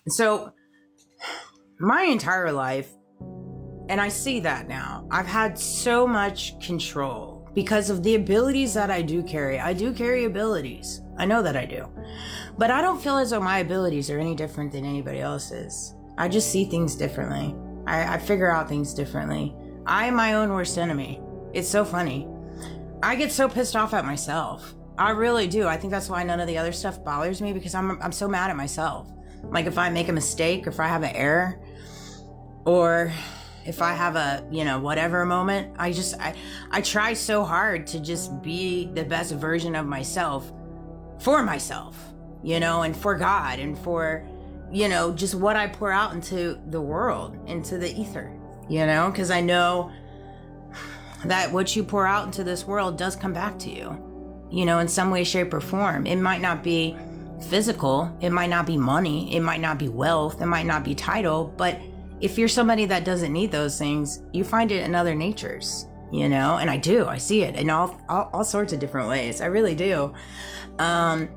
So my entire life, and I see that now, I've had so much control because of the abilities that I do carry. I do carry abilities. I know that I do. But I don't feel as though my abilities are any different than anybody else's. I just see things differently. I figure out things differently. I am my own worst enemy. It's so funny. I get so pissed off at myself. I really do. I think that's why none of the other stuff bothers me, because I'm so mad at myself. Like if I make a mistake, or if I have an error, or if I have a, whatever moment, I try so hard to just be the best version of myself for myself, and for God, and for, just what I pour out into the world, into the ether, because I know that what you pour out into this world does come back to you, in some way, shape, or form. It might not be physical, it might not be money, it might not be wealth, it might not be title, but if you're somebody that doesn't need those things, you find it in other natures, and I see it in all sorts of different ways. I really do. And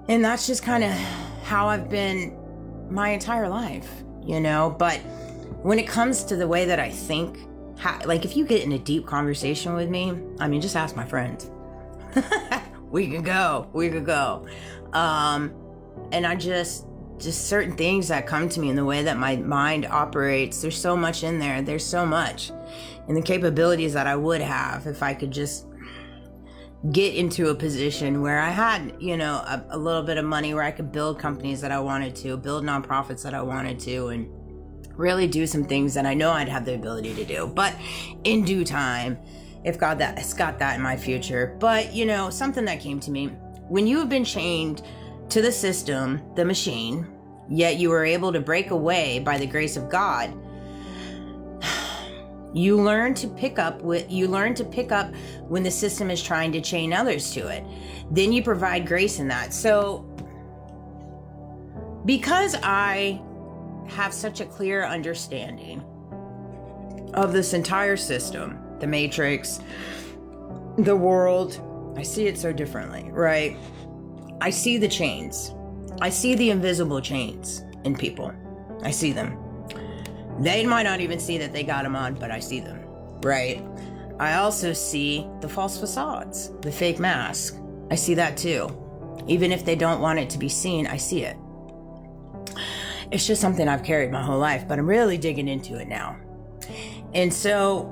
that's just kind of how I've been my entire life, but when it comes to the way that I think, like if you get in a deep conversation with me, just ask my friends. we could go. And I just certain things that come to me in the way that my mind operates, there's so much in there. There's so much. And the capabilities that I would have if I could just get into a position where I had, a little bit of money, where I could build companies that I wanted to, build nonprofits that I wanted to, and really do some things that I know I'd have the ability to do. But in due time, if God has got that in my future. But, something that came to me, when you have been chained to the system, the machine, yet you were able to break away by the grace of God, you learn to pick up when the system is trying to chain others to it. Then you provide grace in that. So because I have such a clear understanding of this entire system, the matrix, the world, I see it so differently, right? I see the chains. I see the invisible chains in people. I see them. They might not even see that they got them on, but I see them, right? I also see the false facades, the fake mask. I see that too. Even if they don't want it to be seen, I see it. It's just something I've carried my whole life, but I'm really digging into it now. And so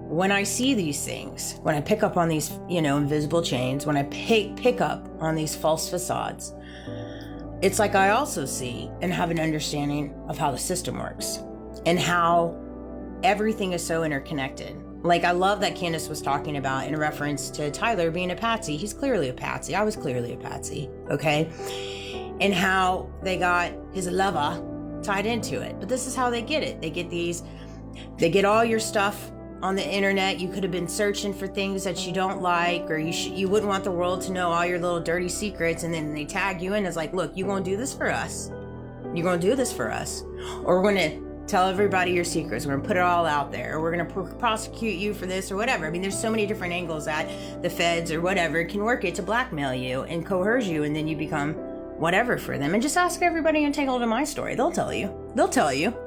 when I see these things, when I pick up on these, invisible chains, when I pick up on these false facades, it's like I also see and have an understanding of how the system works and how everything is so interconnected. Like, I love that Candace was talking about in reference to Tyler being a patsy. He's clearly a patsy. I was clearly a patsy, okay? And how they got his lover tied into it. But this is how they get it. They get all your stuff on the internet. You could have been searching for things that you don't like, or you wouldn't want the world to know all your little dirty secrets, and then they tag you in as like, look, you're gonna do this for us. You're gonna do this for us. Or we're gonna tell everybody your secrets. We're gonna put it all out there. Or we're gonna prosecute you for this or whatever. There's so many different angles that the feds or whatever can work it to blackmail you and coerce you, and then you become whatever for them. And just ask everybody and take hold of my story. They'll tell you. They'll tell you.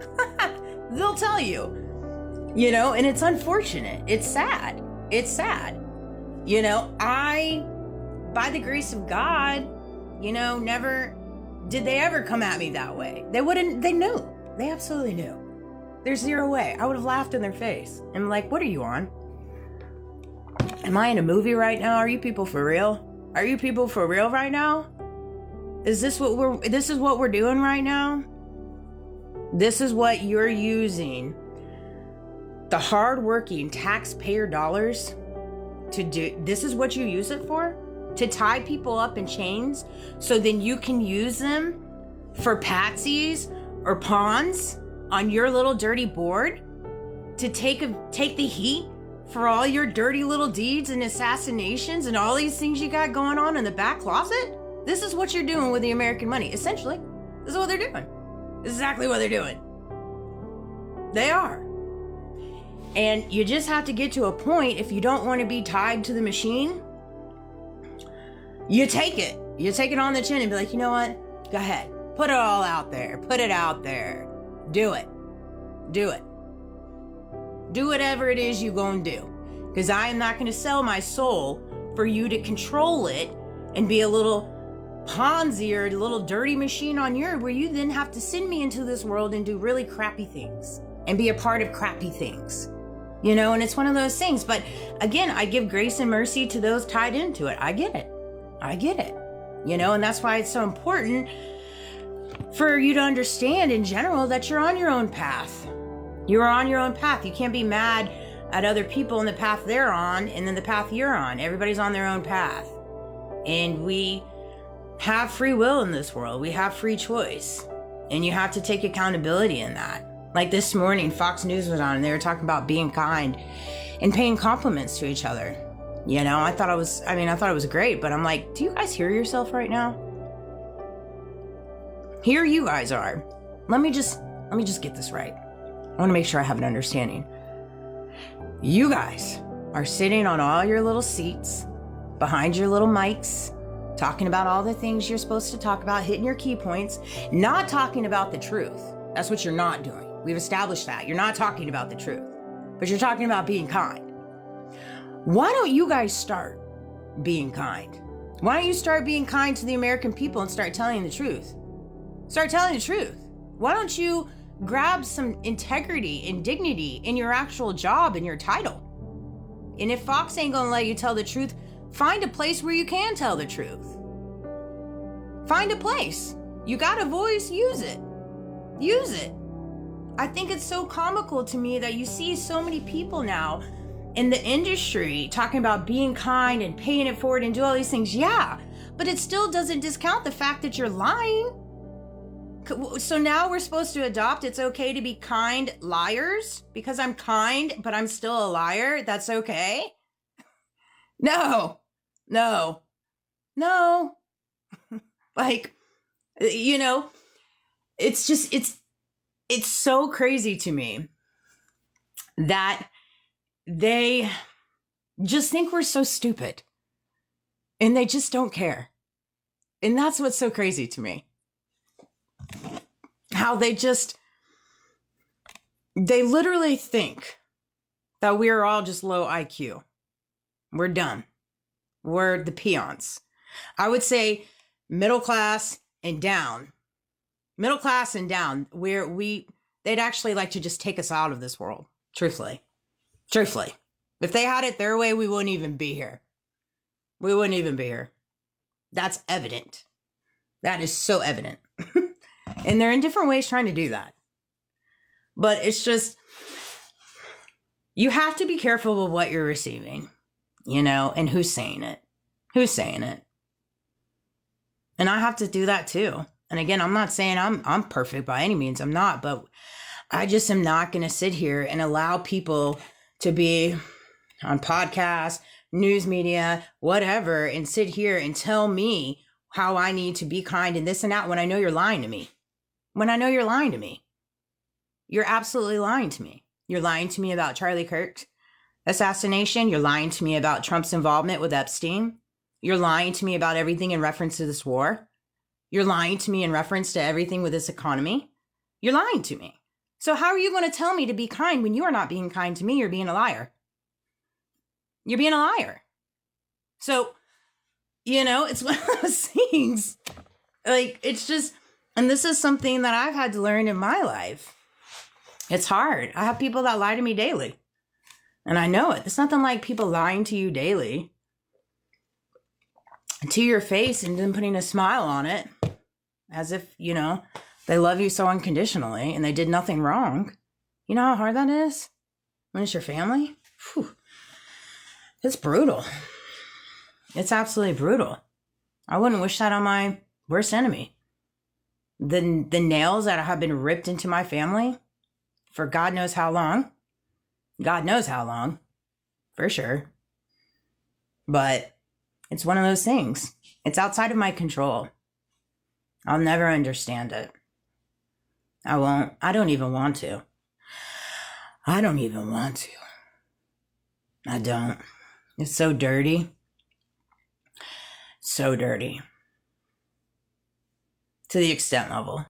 And it's unfortunate. It's sad. I, by the grace of God, never did they ever come at me that way. They knew. They absolutely knew. There's zero way. I would have laughed in their face. I'm like, what are you on? Am I in a movie right now? Are you people for real? Are you people for real right now? This is what we're doing right now? This is what you're using the hard-working taxpayer dollars to do. This is what you use it for? To tie people up in chains so then you can use them for patsies or pawns on your little dirty board? To take the heat for all your dirty little deeds and assassinations and all these things you got going on in the back closet? This is what you're doing with the American money, essentially. This is what they're doing. This is exactly what they're doing. They are. And you just have to get to a point, if you don't want to be tied to the machine, you take it. You take it on the chin and be like, you know what? Go ahead. Put it all out there. Put it out there. Do it. Do it. Do whatever it is you're going to do. Because I am not going to sell my soul for you to control it and be a little Ponzi or a little dirty machine on your, where you then have to send me into this world and do really crappy things and be a part of crappy things. You know, and it's one of those things. But again, I give grace and mercy to those tied into it. I get it. I get it. You know, and that's why it's so important for you to understand in general that you're on your own path. You're on your own path. You can't be mad at other people in the path they're on and then the path you're on. Everybody's on their own path. And we have free will in this world. We have free choice. And you have to take accountability in that. Like this morning, Fox News was on and they were talking about being kind and paying compliments to each other. You know, I thought it was great, but I'm like, do you guys hear yourself right now? Here you guys are. Let me just get this right. I want to make sure I have an understanding. You guys are sitting on all your little seats behind your little mics, talking about all the things you're supposed to talk about, hitting your key points, not talking about the truth. That's what you're not doing. We've established that. You're not talking about the truth, but you're talking about being kind. Why don't you guys start being kind? Why don't you start being kind to the American people and start telling the truth? Start telling the truth. Why don't you grab some integrity and dignity in your actual job and your title? And if Fox ain't gonna let you tell the truth, find a place where you can tell the truth. Find a place. You got a voice, use it. Use it. I think it's so comical to me that you see so many people now in the industry talking about being kind and paying it forward and do all these things. Yeah, but it still doesn't discount the fact that you're lying. So now we're supposed to adopt it's okay to be kind liars because I'm kind, but I'm still a liar. That's okay. No. Like, you know, it's just, it's so crazy to me that they just think we're so stupid and they just don't care. And that's what's so crazy to me. How they literally think that we are all just low IQ. We're dumb. We're the peons. I would say middle class and down. Middle class and down, they'd actually like to just take us out of this world. Truthfully. If they had it their way, we wouldn't even be here. We wouldn't even be here. That's evident. That is so evident. And they're in different ways trying to do that. But it's just, you have to be careful with what you're receiving, you know, and who's saying it. And I have to do that too. And again, I'm not saying I'm perfect by any means. I'm not, but I just am not going to sit here and allow people to be on podcasts, news media, whatever, and sit here and tell me how I need to be kind and this and that when I know you're lying to me. You're absolutely lying to me. You're lying to me about Charlie Kirk's assassination. You're lying to me about Trump's involvement with Epstein. You're lying to me about everything in reference to this war. You're lying to me in reference to everything with this economy. You're lying to me. So how are you going to tell me to be kind when you are not being kind to me? You're being a liar. You're being a liar. So, you know, it's one of those things. Like, it's just, and this is something that I've had to learn in my life. It's hard. I have people that lie to me daily. And I know it. It's nothing like people lying to you daily to your face and then putting a smile on it as if, you know, they love you so unconditionally and they did nothing wrong. You know how hard that is when it's your family? Whew. It's brutal. It's absolutely brutal. I wouldn't wish that on my worst enemy. The nails that have been ripped into my family for God knows how long. God knows how long, for sure. But it's one of those things. It's outside of my control. I'll never understand it. I won't. I don't even want to. I don't. It's so dirty. So dirty. to the extent level.